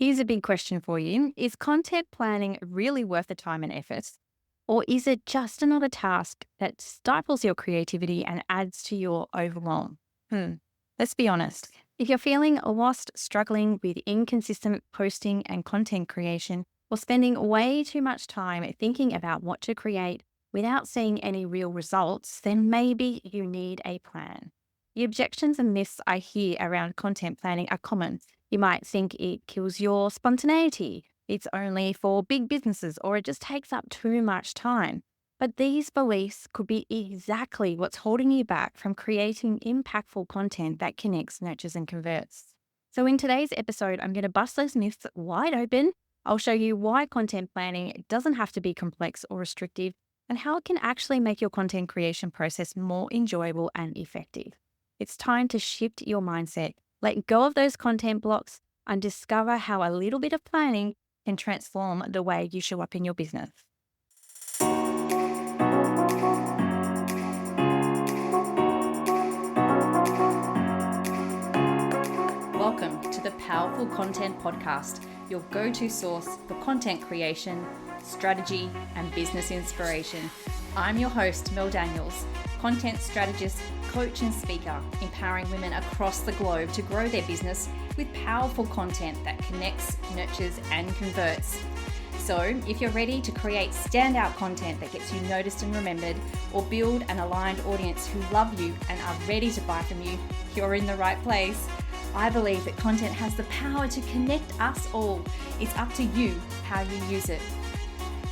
Here's a big question for you. Is content planning really worth the time and effort? Or is it just another task that stifles your creativity and adds to your overwhelm? Hmm. Let's be honest. If you're feeling lost, struggling with inconsistent posting and content creation, or spending way too much time thinking about what to create without seeing any real results, then maybe you need a plan. The objections and myths I hear around content planning are common. You might think it kills your spontaneity, it's only for big businesses, or it just takes up too much time. But these beliefs could be exactly what's holding you back from creating impactful content that connects, nurtures, and converts. So, in today's episode, I'm going to bust those myths wide open. I'll show you why content planning doesn't have to be complex or restrictive and how it can actually make your content creation process more enjoyable and effective. It's time to shift your mindset, let go of those content blocks, and discover how a little bit of planning can transform the way you show up in your business. Welcome to the Powerful Content Podcast, your go-to source for content creation, strategy, and business inspiration. I'm your host, Mel Daniels, content strategist, coach, and speaker, empowering women across the globe to grow their business with powerful content that connects, nurtures, and converts. So, if you're ready to create standout content that gets you noticed and remembered, or build an aligned audience who love you and are ready to buy from you, you're in the right place. I believe that content has the power to connect us all. It's up to you how you use it.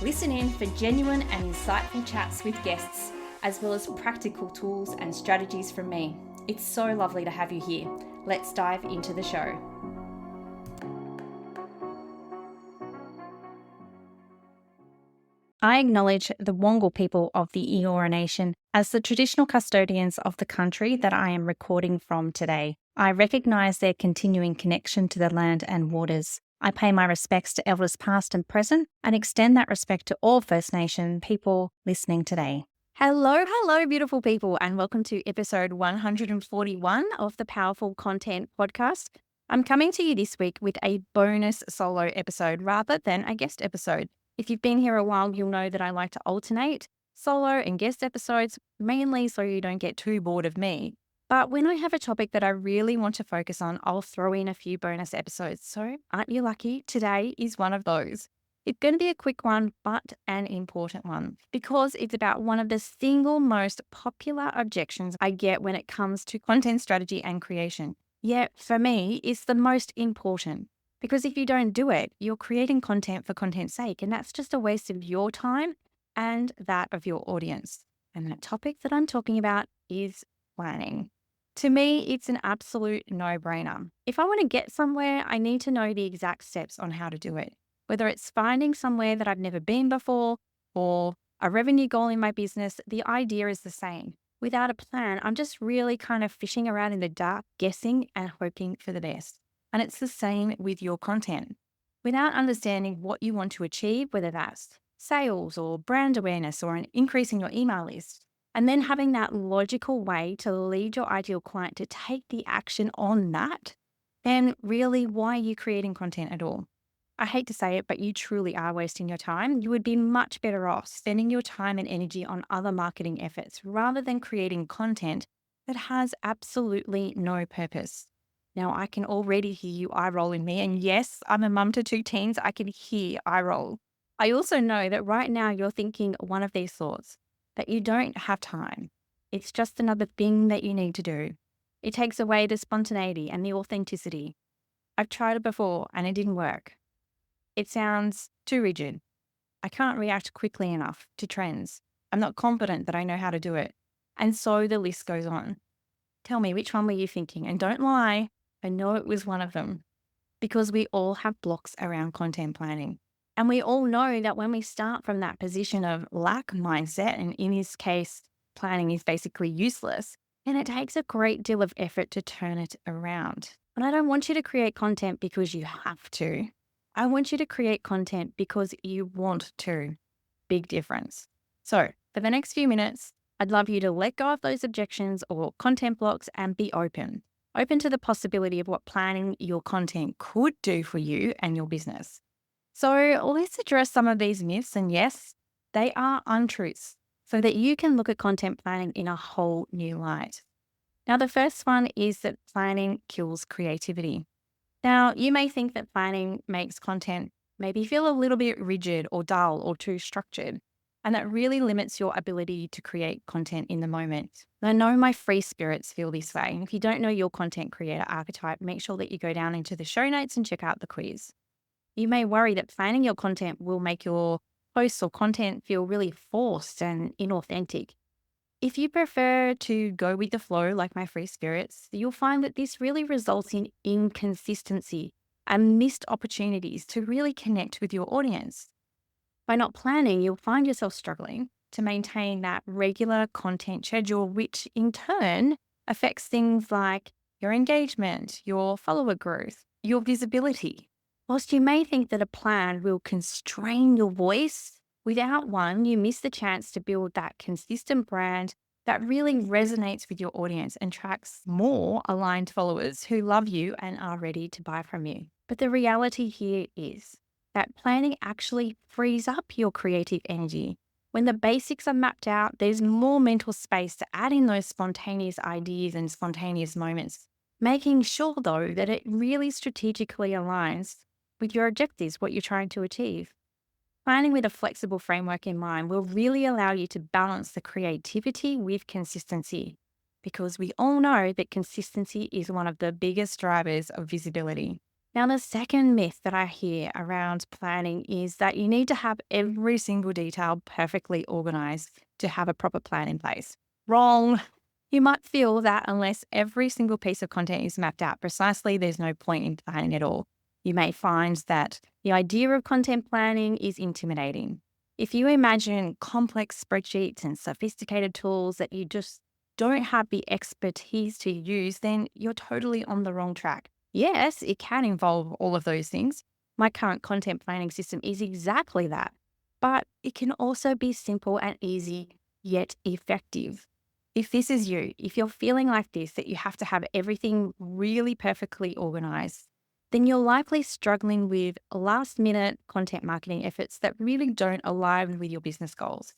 Listen in for genuine and insightful chats with guests, as well as practical tools and strategies from me. It's so lovely to have you here. Let's dive into the show. I acknowledge the Wongal people of the Eora Nation as the traditional custodians of the country that I am recording from today. I recognise their continuing connection to the land and waters. I pay my respects to elders past and present and extend that respect to all First Nation people listening today. Hello, beautiful people, and welcome to episode 141 of the Powerful Content Podcast. I'm coming to you this week with a bonus solo episode rather than a guest episode. If you've been here a while, you'll know that I like to alternate solo and guest episodes, mainly so you don't get too bored of me. But when I have a topic that I really want to focus on, I'll throw in a few bonus episodes. So aren't you lucky? Today is one of those. It's going to be a quick one, but an important one, because it's about one of the single most popular objections I get when it comes to content strategy and creation. Yet for me, it's the most important. Because if you don't do it, you're creating content for content's sake, and that's just a waste of your time and that of your audience. And that topic that I'm talking about is planning. To me, it's an absolute no-brainer. If I want to get somewhere, I need to know the exact steps on how to do it. Whether it's finding somewhere that I've never been before or a revenue goal in my business, the idea is the same. Without a plan, I'm just really kind of fishing around in the dark, guessing and hoping for the best. And it's the same with your content. Without understanding what you want to achieve, whether that's sales or brand awareness or an increase in your email list, and then having that logical way to lead your ideal client to take the action on that, then really, why are you creating content at all? I hate to say it, but you truly are wasting your time. You would be much better off spending your time and energy on other marketing efforts rather than creating content that has absolutely no purpose. Now, I can already hear you eye rolling me. And yes, I'm a mum to two teens. I can hear eye roll. I also know that right now you're thinking one of these thoughts, that you don't have time. It's just another thing that you need to do. It takes away the spontaneity and the authenticity. I've tried it before and it didn't work. It sounds too rigid. I can't react quickly enough to trends. I'm not confident that I know how to do it. And so the list goes on. Tell me, which one were you thinking? And don't lie, I know it was one of them. Because we all have blocks around content planning. And we all know that when we start from that position of lack mindset, and in this case, planning is basically useless, and it takes a great deal of effort to turn it around. And I don't want you to create content because you have to. I want you to create content because you want to. Big difference. So for the next few minutes, I'd love you to let go of those objections or content blocks and be open. open to the possibility of what planning your content could do for you and your business. So let's address some of these myths. And yes, they are untruths so that you can look at content planning in a whole new light. Now, the first one is that planning kills creativity. Now, you may think that planning makes content maybe feel a little bit rigid or dull or too structured, and that really limits your ability to create content in the moment. I know my free spirits feel this way. And if you don't know your content creator archetype, make sure that you go down into the show notes and check out the quiz. You may worry that planning your content will make your posts or content feel really forced and inauthentic. If you prefer to go with the flow like my free spirits, you'll find that this really results in inconsistency and missed opportunities to really connect with your audience. By not planning, you'll find yourself struggling to maintain that regular content schedule, which in turn affects things like your engagement, your follower growth, your visibility. Whilst you may think that a plan will constrain your voice, without one, you miss the chance to build that consistent brand that really resonates with your audience and attracts more aligned followers who love you and are ready to buy from you. But the reality here is that planning actually frees up your creative energy. When the basics are mapped out, there's more mental space to add in those spontaneous ideas and spontaneous moments, making sure, though, that it really strategically aligns with your objectives, what you're trying to achieve. Planning with a flexible framework in mind will really allow you to balance the creativity with consistency, because we all know that consistency is one of the biggest drivers of visibility. Now, the second myth that I hear around planning is that you need to have every single detail perfectly organized to have a proper plan in place. Wrong. You might feel that unless every single piece of content is mapped out precisely, there's no point in planning at all. You may find that the idea of content planning is intimidating. If you imagine complex spreadsheets and sophisticated tools that you just don't have the expertise to use, then you're totally on the wrong track. Yes, it can involve all of those things. My current content planning system is exactly that. But it can also be simple and easy, yet effective. If this is you, if you're feeling like this, that you have to have everything really perfectly organized, then you're likely struggling with last minute content marketing efforts that really don't align with your business goals.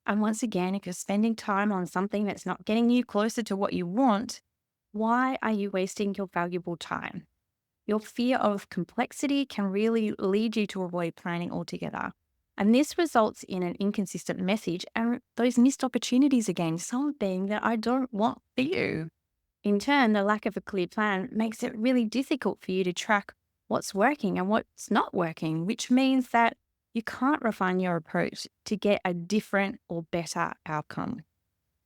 And once again, if you're spending time on something that's not getting you closer to what you want, why are you wasting your valuable time? Your fear of complexity can really lead you to avoid planning altogether. And this results in an inconsistent message and those missed opportunities again, something that I don't want for you. In turn, the lack of a clear plan makes it really difficult for you to track what's working and what's not working, which means that you can't refine your approach to get a different or better outcome.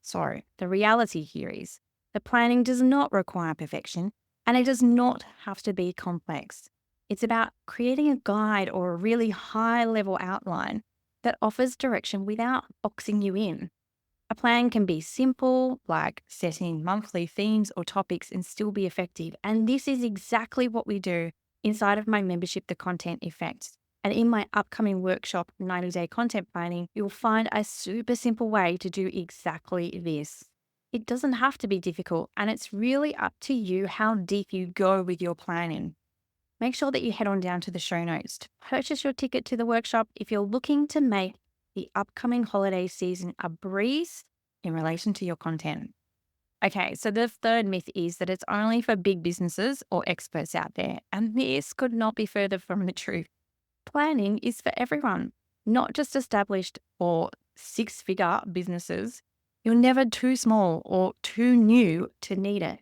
So, the reality here is the planning does not require perfection and it does not have to be complex. It's about creating a guide or a really high level outline that offers direction without boxing you in. A plan can be simple, like setting monthly themes or topics, and still be effective. And this is exactly what we do inside of my membership, The Content Effect. And in my upcoming workshop, 90-day content planning, you'll find a super simple way to do exactly this. It doesn't have to be difficult, and it's really up to you how deep you go with your planning. Make sure that you head on down to the show notes to purchase your ticket to the workshop if you're looking to make the upcoming holiday season a breeze in relation to your content. Okay, so the third myth is that it's only for big businesses or experts out there, and this could not be further from the truth. Planning is for everyone, not just established or six-figure businesses. You're never too small or too new to need it.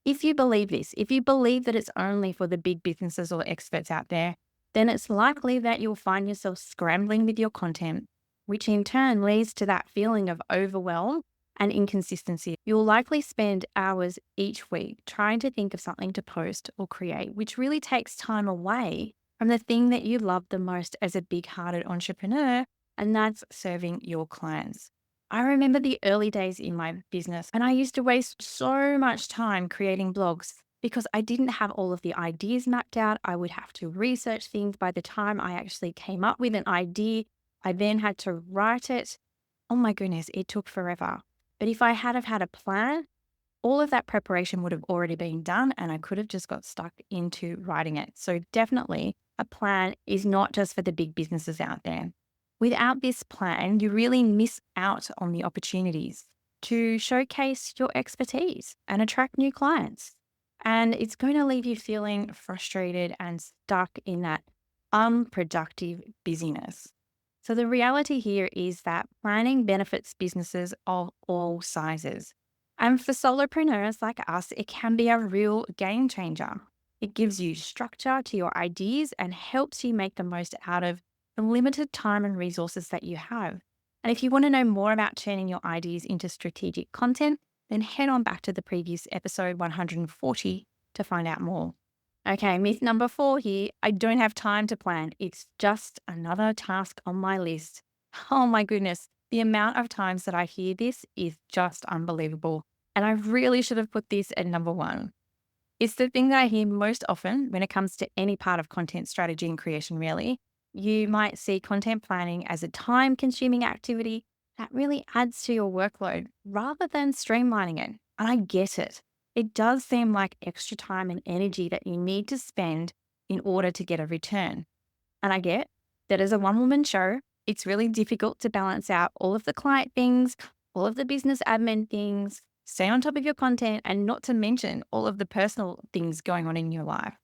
If you believe this, if you believe that it's only for the big businesses or experts out there, then it's likely that you'll find yourself scrambling with your content, which in turn leads to that feeling of overwhelm and inconsistency. You'll likely spend hours each week trying to think of something to post or create, which really takes time away from the thing that you love the most as a big-hearted entrepreneur, and that's serving your clients. I remember the early days in my business, and I used to waste so much time creating blogs because I didn't have all of the ideas mapped out. I would have to research things. By the time I actually came up with an idea, I then had to write it. Oh my goodness, it took forever. But if I had have had a plan, all of that preparation would have already been done and I could have just got stuck into writing it. So, definitely, a plan is not just for the big businesses out there. Without this plan, you really miss out on the opportunities to showcase your expertise and attract new clients. And it's going to leave you feeling frustrated and stuck in that unproductive busyness. So, the reality here is that planning benefits businesses of all sizes. And for solopreneurs like us, it can be a real game changer. It gives you structure to your ideas and helps you make the most out of the limited time and resources that you have. And if you want to know more about turning your ideas into strategic content, then head on back to the previous episode 140 to find out more. Okay, myth number 4 here. I don't have time to plan. It's just another task on my list. Oh my goodness. The amount of times that I hear this is just unbelievable. And I really should have put this at number 1. It's the thing that I hear most often when it comes to any part of content strategy and creation, really. You might see content planning as a time consuming activity that really adds to your workload rather than streamlining it. And I get it. It does seem like extra time and energy that you need to spend in order to get a return. And I get that as a one woman show, it's really difficult to balance out all of the client things, all of the business admin things, stay on top of your content, and not to mention all of the personal things going on in your life.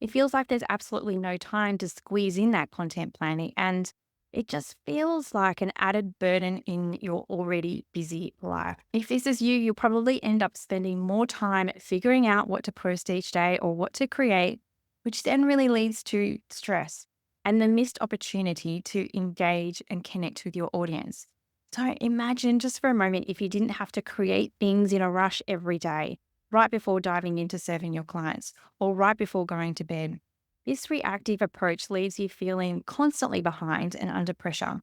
It feels like there's absolutely no time to squeeze in that content planning, and it just feels like an added burden in your already busy life. If this is you, you'll probably end up spending more time figuring out what to post each day or what to create, which then really leads to stress and the missed opportunity to engage and connect with your audience. So imagine just for a moment if you didn't have to create things in a rush every day, right before diving into serving your clients or right before going to bed. This reactive approach leaves you feeling constantly behind and under pressure.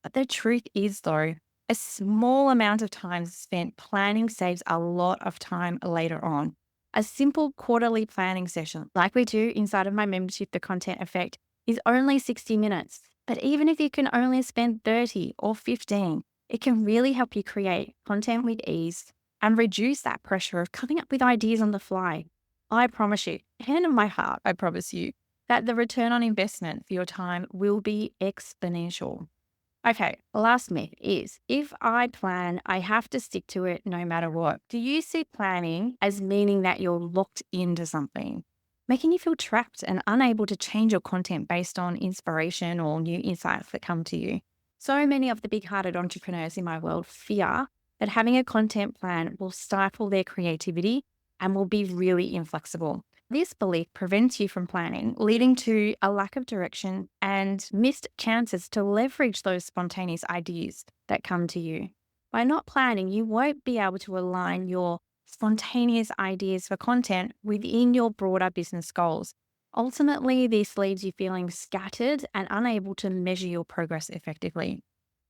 But the truth is, though, a small amount of time spent planning saves a lot of time later on. A simple quarterly planning session, like we do inside of my membership, The Content Effect, is only 60 minutes. But even if you can only spend 30 or 15, it can really help you create content with ease and reduce that pressure of coming up with ideas on the fly. I promise you, hand on my heart, I promise you, that the return on investment for your time will be exponential. Okay, last myth is if I plan, I have to stick to it no matter what. Do you see planning as meaning that you're locked into something, making you feel trapped and unable to change your content based on inspiration or new insights that come to you? So many of the big hearted entrepreneurs in my world fear that having a content plan will stifle their creativity and will be really inflexible. This belief prevents you from planning, leading to a lack of direction and missed chances to leverage those spontaneous ideas that come to you. By not planning, you won't be able to align your spontaneous ideas for content within your broader business goals. Ultimately, this leaves you feeling scattered and unable to measure your progress effectively.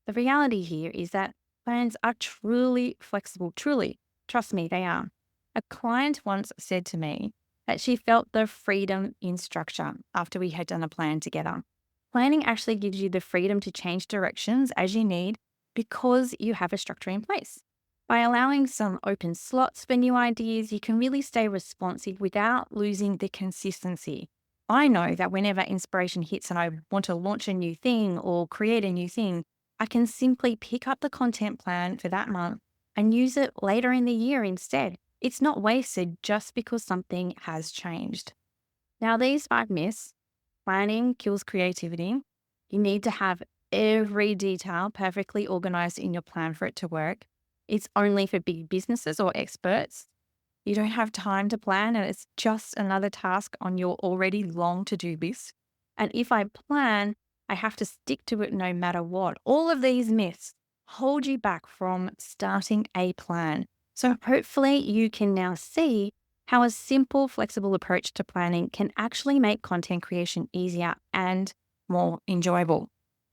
The reality here is that plans are truly flexible, truly. Trust me, they are. A client once said to me that she felt the freedom in structure after we had done a plan together. Planning actually gives you the freedom to change directions as you need because you have a structure in place. By allowing some open slots for new ideas, you can really stay responsive without losing the consistency. I know that whenever inspiration hits and I want to launch a new thing or create a new thing, I can simply pick up the content plan for that month and use it later in the year instead. It's not wasted just because something has changed. Now, these 5 myths, planning kills creativity. You need to have every detail perfectly organized in your plan for it to work. It's only for big businesses or experts. You don't have time to plan and it's just another task on your already long to-do list. And if I plan, I have to stick to it no matter what. All of these myths hold you back from starting a plan. So hopefully you can now see how a simple, flexible approach to planning can actually make content creation easier and more enjoyable.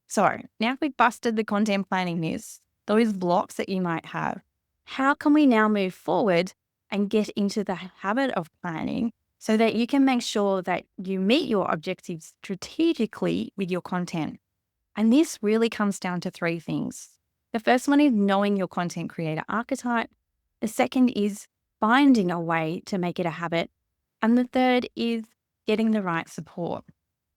So now we've busted the content planning myths, those blocks that you might have. How can we now move forward and get into the habit of planning so that you can make sure that you meet your objectives strategically with your content? And this really comes down to 3 things. The first one is knowing your content creator archetype. The second is finding a way to make it a habit. And the third is getting the right support.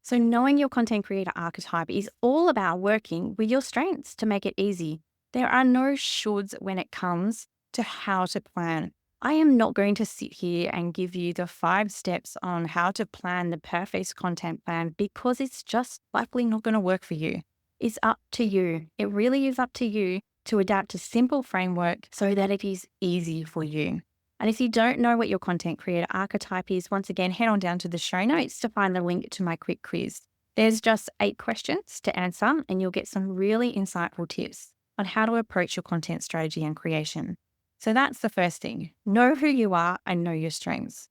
So knowing your content creator archetype is all about working with your strengths to make it easy. There are no shoulds when it comes to how to plan. I am not going to sit here and give you the 5 steps on how to plan the perfect content plan because it's just likely not going to work for you. It's up to you. It really is up to you to adapt a simple framework so that it is easy for you. And if you don't know what your content creator archetype is, once again, head on down to the show notes to find the link to my quick quiz. There's just 8 questions to answer, and you'll get some really insightful tips on how to approach your content strategy and creation. So that's the first thing. Know who you are and know your strengths.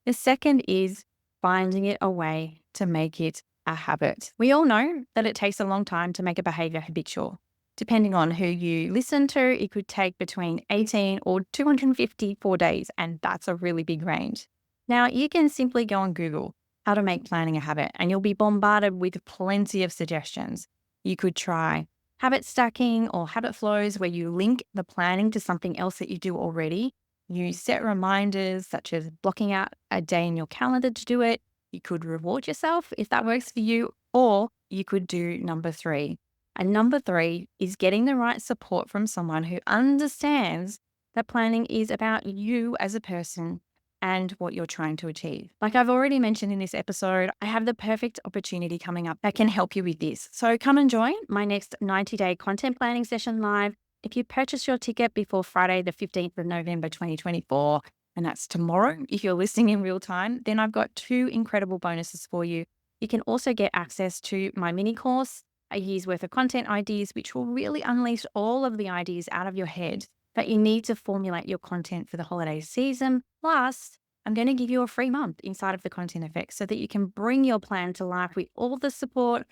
The second is finding it a way to make it a habit. We all know that it takes a long time to make a behavior habitual. Depending on who you listen to, it could take between 18 or 254 days, and that's a really big range. Now, you can simply go on Google how to make planning a habit, and you'll be bombarded with plenty of suggestions. You could try habit stacking or habit flows where you link the planning to something else that you do already. You set reminders such as blocking out a day in your calendar to do it. You could reward yourself if that works for you, or you could do number 3. And number 3 is getting the right support from someone who understands that planning is about you as a person and what you're trying to achieve. Like I've already mentioned in this episode, I have the perfect opportunity coming up that can help you with this. So come and join my next 90-day content planning session live. If you purchase your ticket before Friday, the 15th of November, 2024, and that's tomorrow, if you're listening in real time, then I've got 2 incredible bonuses for you. You can also get access to my mini course, a year's worth of content ideas, which will really unleash all of the ideas out of your head that you need to formulate your content for the holiday season. Plus, I'm going to give you a free month inside of the Content Effect so that you can bring your plan to life with all the support,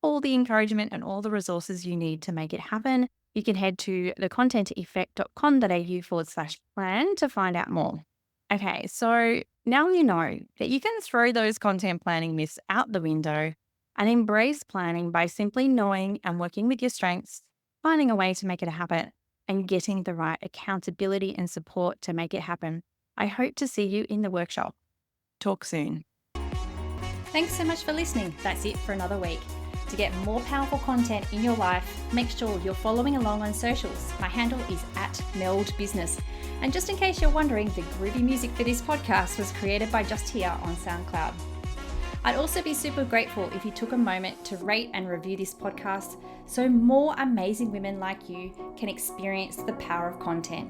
all the encouragement, and all the resources you need to make it happen. You can head to thecontenteffect.com.au/plan to find out more. Okay, so now you know that you can throw those content planning myths out the window and embrace planning by simply knowing and working with your strengths, finding a way to make it a habit, and getting the right accountability and support to make it happen. I hope to see you in the workshop. Talk soon. Thanks so much for listening. That's it for another week. To get more powerful content in your life, make sure you're following along on socials. My handle is @meldbusiness. And just in case you're wondering, the groovy music for this podcast was created by Just Here on SoundCloud. I'd also be super grateful if you took a moment to rate and review this podcast so more amazing women like you can experience the power of content.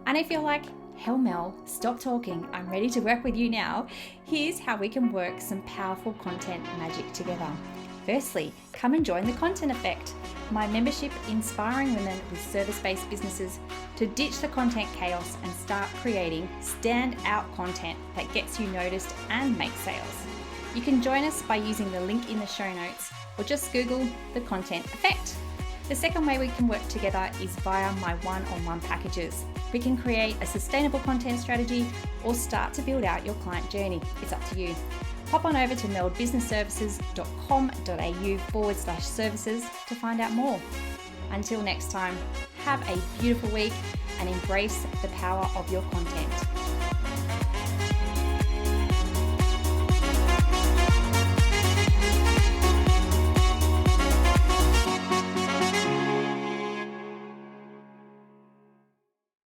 And if you're like, hell Mel, stop talking, I'm ready to work with you now, here's how we can work some powerful content magic together. Firstly, come and join the Content Effect, my membership inspiring women with service-based businesses to ditch the content chaos and start creating stand-out content that gets you noticed and makes sales. You can join us by using the link in the show notes or just Google the Content Effect. The second way we can work together is via my one-on-one packages. We can create a sustainable content strategy or start to build out your client journey. It's up to you. Hop on over to meldbusinessservices.com.au/services to find out more. Until next time, have a beautiful week and embrace the power of your content.